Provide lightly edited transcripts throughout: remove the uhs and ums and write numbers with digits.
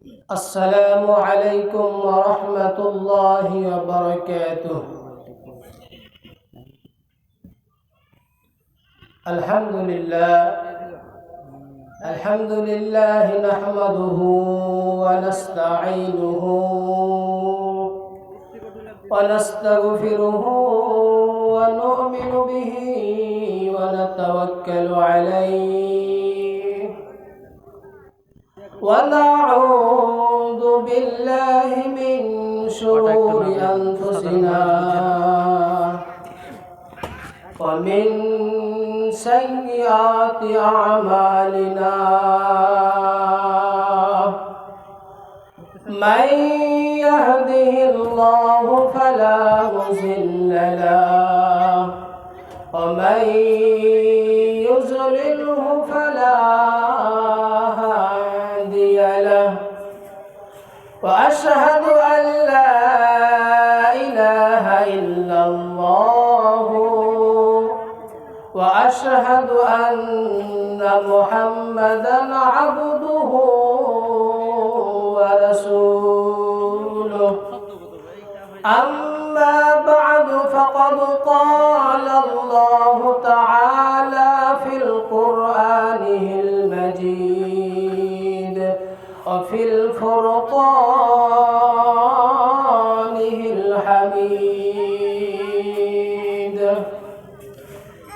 السلام عليكم ورحمة الله وبركاته. الحمد لله الحمد لله نحمده ونستعينه ونستغفره ونؤمن به ونتوكل عليه ونعوذ بالله من شرور أنفسنا ومن سيئات أعمالنا من يهده الله فلا مضل له ومن يضلله فلا هادي له وأشهد أن لا إله إلا الله وأشهد أن محمدا عبده ورسوله. أما بعد فقد قال الله تعالى في القرآن المجيد وفي الفرقان الحميد: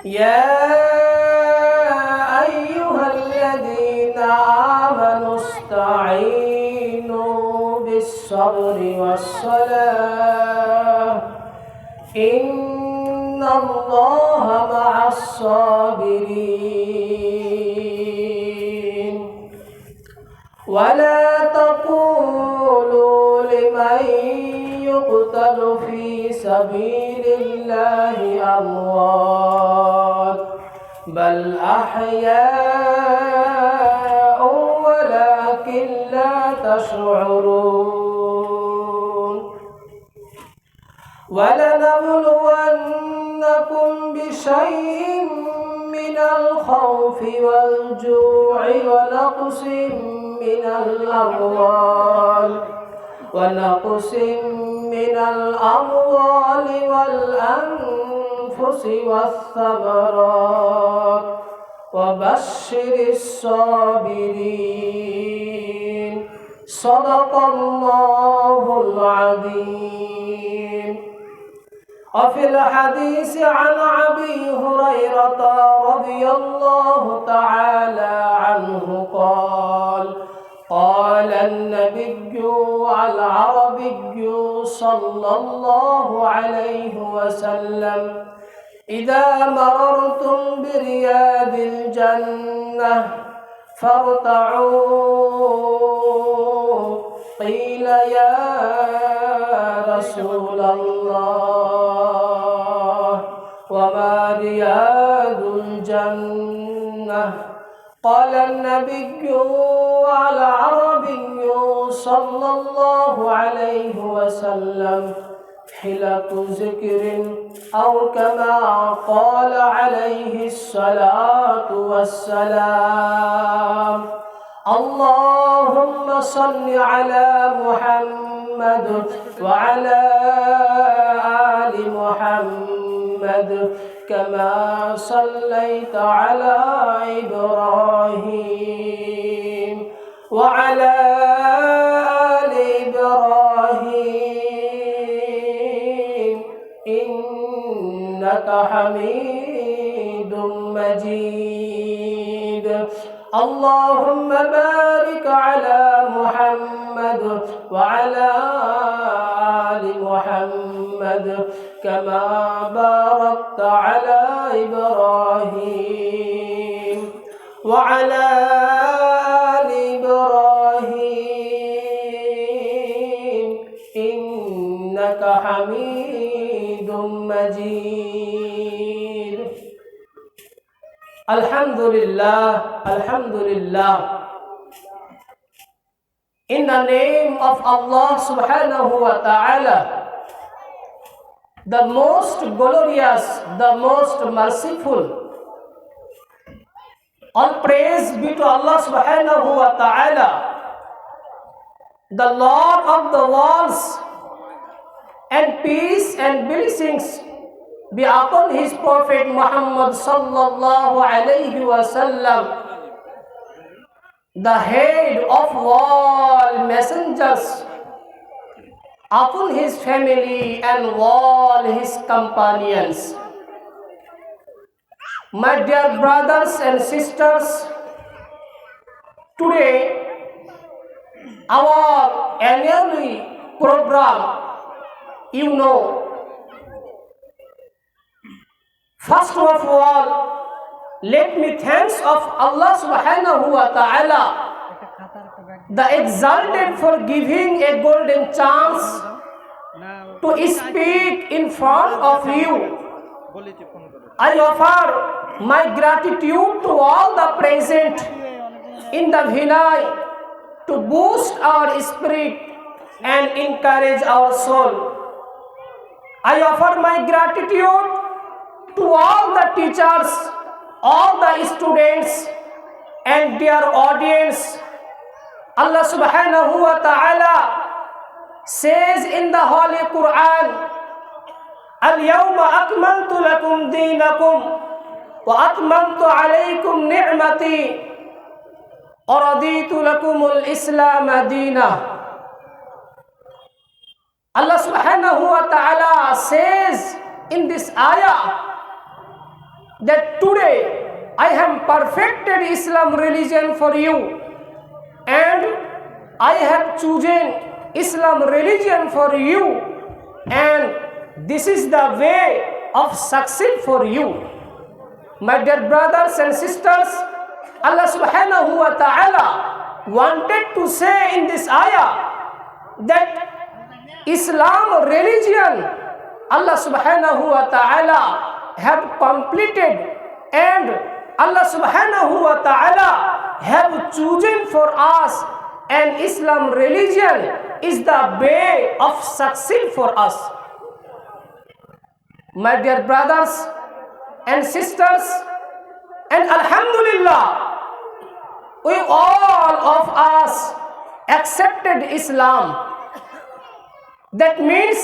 يا أيها الذين آمنوا استعينوا بالصبر والصلاة إن الله مع الصابرين. ولا تقولوا لمن يقتل في سبيل الله أموات بل أحياء ولكن لا تشعرون. ولنبلونكم بشيء من الخوف والجوع ونقص من الأموال والأنفس والثمرات وبشر الصابرين. صدق الله العظيم. وفي الحديث عن أبي هريرة رضي الله تعالى عنه قال: قال النبي العربي صلى الله عليه وسلم: إذا مررتم برياض الجنة فارتعوا. قيل: يا رسول الله وما رياض الجنة؟ قال النبي العربي صلى الله عليه وسلم: حلق ذكر أو كما قال عليه الصلاة والسلام. اللهم صل على محمد وعلى آل محمد كما صليت على إبراهيم وعلى آل إبراهيم إنك حميد مجيد. اللهم بارك على محمد وعلى آل محمد كما باركت على إبراهيم وعلى آل إبراهيم إنك حميد مجيد. Alhamdulillah, Alhamdulillah. In the name of Allah subhanahu wa ta'ala, the most glorious, the most merciful. All praise be to Allah subhanahu wa ta'ala, the Lord of the worlds, and peace and blessings be upon his Prophet Muhammad sallallahu alayhi wasallam, the head of all messengers, upon his family and all his companions. My dear brothers and sisters, today our annual program, first of all, let me thanks of Allah subhanahu wa ta'ala, the exalted, for giving a golden chance to speak in front of you. I offer my gratitude to all the present in the Vinay to boost our spirit and encourage our soul. I offer my gratitude to all the teachers, all the students and their audience. Allah subhanahu wa ta'ala says in the Holy Quran, Al-yawma akmaltu lakum deenakum wa atmamtu alaykum ni'mati wa raditu lakumul islam deena. Allah subhanahu wa ta'ala says in this ayah that today I have perfected Islam religion for you, and I have chosen Islam religion for you, and this is the way of success for you. My dear brothers and sisters, Allah subhanahu wa ta'ala wanted to say in this ayah that Islam religion, Allah subhanahu wa ta'ala have completed, and Allah subhanahu wa ta'ala have chosen for us, and Islam religion is the way of success for us. My dear brothers and sisters, and Alhamdulillah, we all of us accepted Islam. That means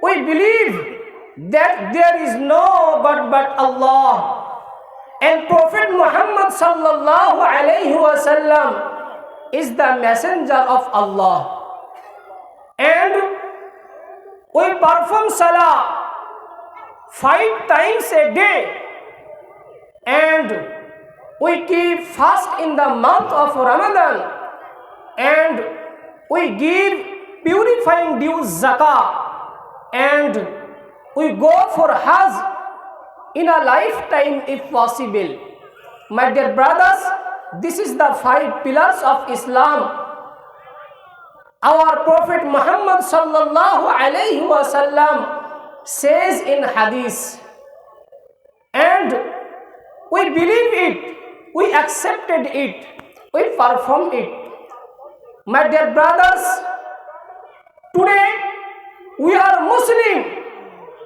we believe that there is no God but Allah, and Prophet Muhammad sallallahu alayhi wasallam is the messenger of Allah, and we perform salah 5 times a day, and we keep fast in the month of Ramadan, and we give purifying due zakah, and we go for Hajj in a lifetime if possible. My dear brothers, this is the 5 pillars of Islam. Our Prophet Muhammad sallallahu alayhi wasallam says in hadith, and we believe it, we accepted it, we perform it. My dear brothers, today we are Muslim.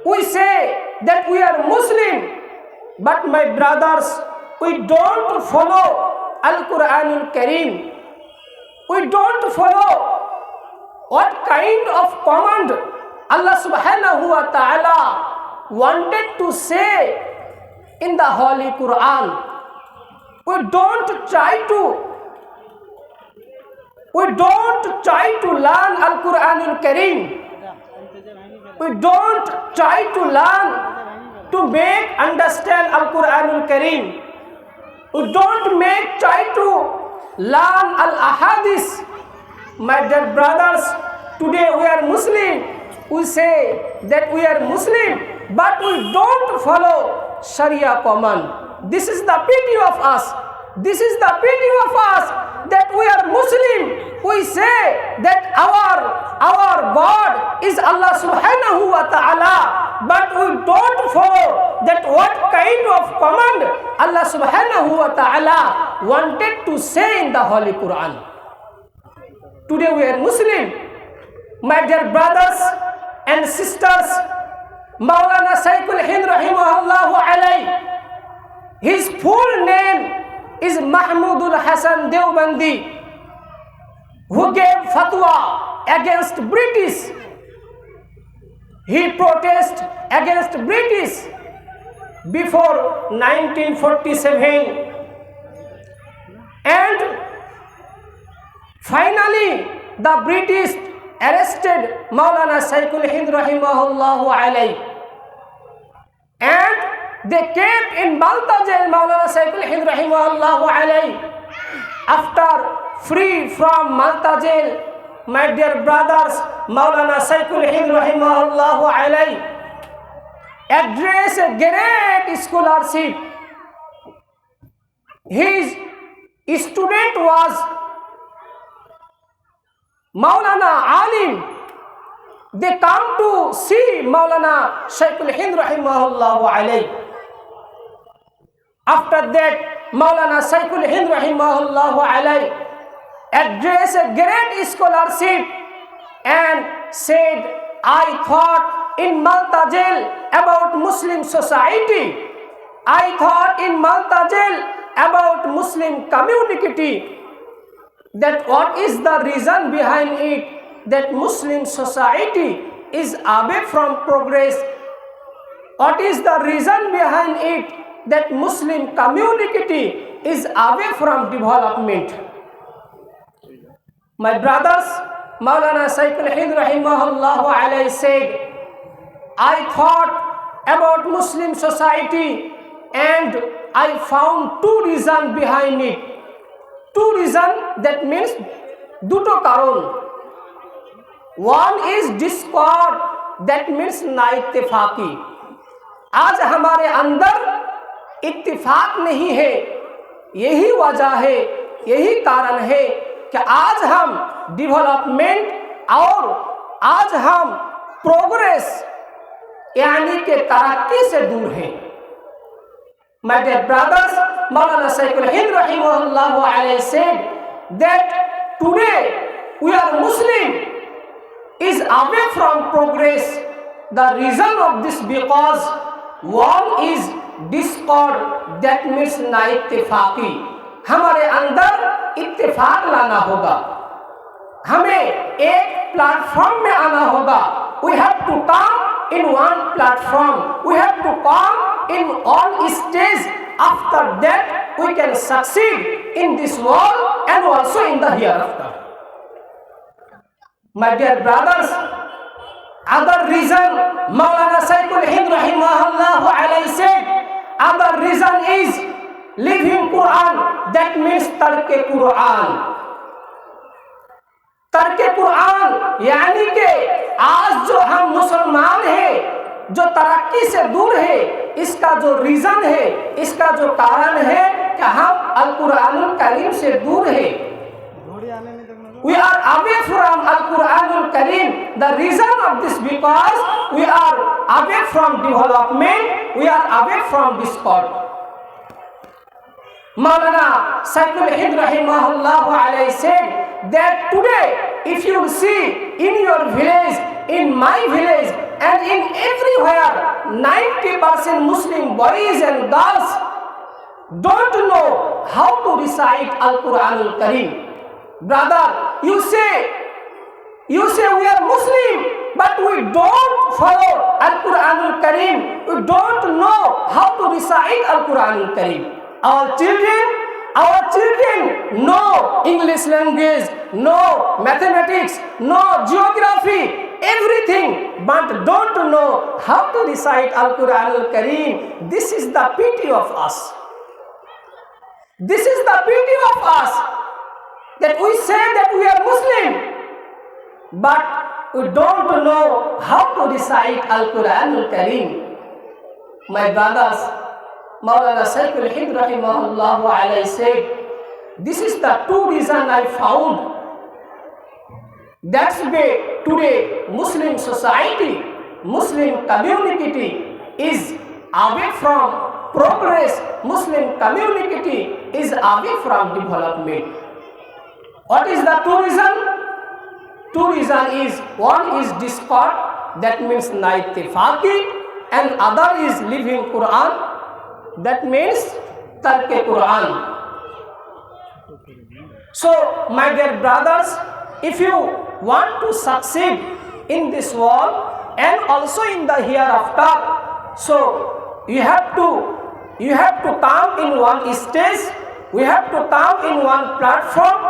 We say that we are Muslim, but my brothers, we don't follow Al-Quranul Kareem. We don't follow what kind of command Allah subhanahu wa ta'ala wanted to say in the Holy Quran. We don't try to learn Al-Quranul Kareem. We don't try to learn to make understand Al-Quranul Kareem. We don't try to learn Al-Ahadith. My dear brothers, today we are Muslim. We say that we are Muslim, but we don't follow Sharia command. This is the pity of us. This is the pity of us that we are Muslim. We say that our God is Allah subhanahu wa ta'ala, but we don't follow that what kind of command Allah subhanahu wa ta'ala wanted to say in the Holy Quran. Today we are Muslim. My dear brothers and sisters, Maulana Shaykhul Hind rahimahullahu alayhi, his full name is Mahmudul Hasan Deobandi. who gave fatwa against British. He protested against British before 1947, and finally the British arrested Maulana Shaykhul Hind rahimahullahu alayhi, and they kept in Malta jail Maulana Shaykhul Hind rahimahullahu alayhi. After free from Malta jail, my dear brothers, Maulana Shaykhul Hind rahimahullahu alayhi addressed a great scholarship. His student was Maulana Alim. They come to see Maulana Shaykhul Hind rahimahullahu alayhi. After that, Maulana Shaykhul Hind rahimahullahu alayhi addressed a great scholarship and said, I thought in Malta jail about Muslim society. I thought in Malta jail about Muslim community. That what is the reason behind it? That Muslim society is away from progress. What is the reason behind it? That Muslim community is away from development. My brothers, Maulana Shaykhul Hind rahimahullahu alayhi said, I thought about Muslim society and I found two reasons behind it. Two reasons, that means duto karon. One is discord, that means na ittifaqi. आज हमारे अंदर इत्तिफाक नहीं है, यही वजह है, यही कारण है कि आज हम डेवलपमेंट और आज हम प्रोग्रेस यानी के तरक्की से दूर हैं. My dear brothers, Maulana Shaykhul Hind rahimahullahu alayhi said that today we are Muslim is away from progress. The reason of this because one is discord, that means na ittifaqi. हमारे अंदर इत्तेफाक लाना होगा, हमें एक प्लेटफॉर्म में आना होगा. We have to come in one platform. We have to come in all stages. After that, we can succeed in this world and also in the hereafter. My dear brothers, other reason Maulana Shaykhul Hind rahimahullahu alayhi said, other reason is living Quran, that means tarke Quran. तरके Quran यानी कि आज जो हम मुसलमान हैं, जो तरक्की से दूर है, इसका जो रीजन है, इसका जो कारण है कि हम अल कुरानुल करीम से दूर है. We are away from Al Quranul Kareem. The reason of this because we are away from development, we are away from discord. Maulana Shaykhul Hind rahimahullahu alayhi said that today, if you see in your village, in my village, and in everywhere, 90% Muslim boys and girls don't know how to recite Al Quranul Kareem. Brother, you say we are Muslim, but we don't follow Al Quranul Kareem. We don't know how to recite Al Quranul Kareem. Our children know English language, know mathematics, know geography, everything, but don't know how to recite Al Quranul Kareem. This is the pity of us. This is the pity of us, that we say that we are Muslim, but we don't know how to recite Al Quranul Kareem. My brothers, Maulana Shaykhul Hind rahimahullahu alayhi said, this is the two reason I found. That's why today Muslim society, Muslim community is away from progress. Muslim community is away from development. What is the two reason? Two reason is, one is discord, that means na ittifaqi, and other is living Quran, that means tarke Quran. So, my dear brothers, if you want to succeed in this world and also in the hereafter, so you have to come in one stage, we have to come in one platform,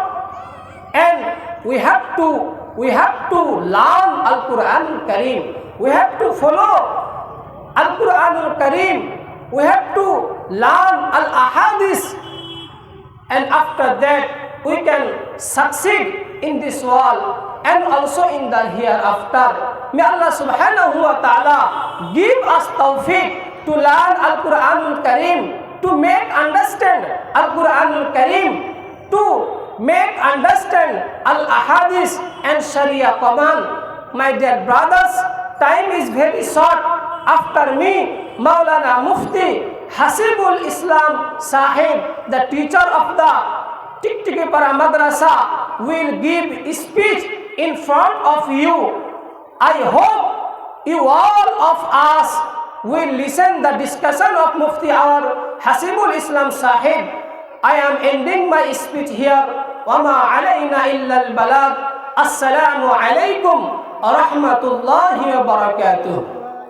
and we have to learn Al-Quran Al-Kareem. We have to follow Al-Quran Al-Kareem. We have to learn Al-Ahadith, and after that we can succeed in this world and also in the hereafter. May Allah subhanahu wa ta'ala give us tawfiq to learn Al-Quran Al-Kareem, to make understand Al-Quran Al-Kareem, to make understand Al-Ahadith and Sharia command. My dear brothers, time is very short. After me, Maulana Mufti Hasibul Islam Sahib, the teacher of the Tiktikipara Madrasa, will give speech in front of you. I hope you all of us will listen the discussion of Mufti our Hasibul Islam Sahib. I am ending my speech here. وَمَا عَلَيْنَا إِلَّا الْبَلَاغُ. Assalamu alaikum wa rahmatullahi wa barakatuh.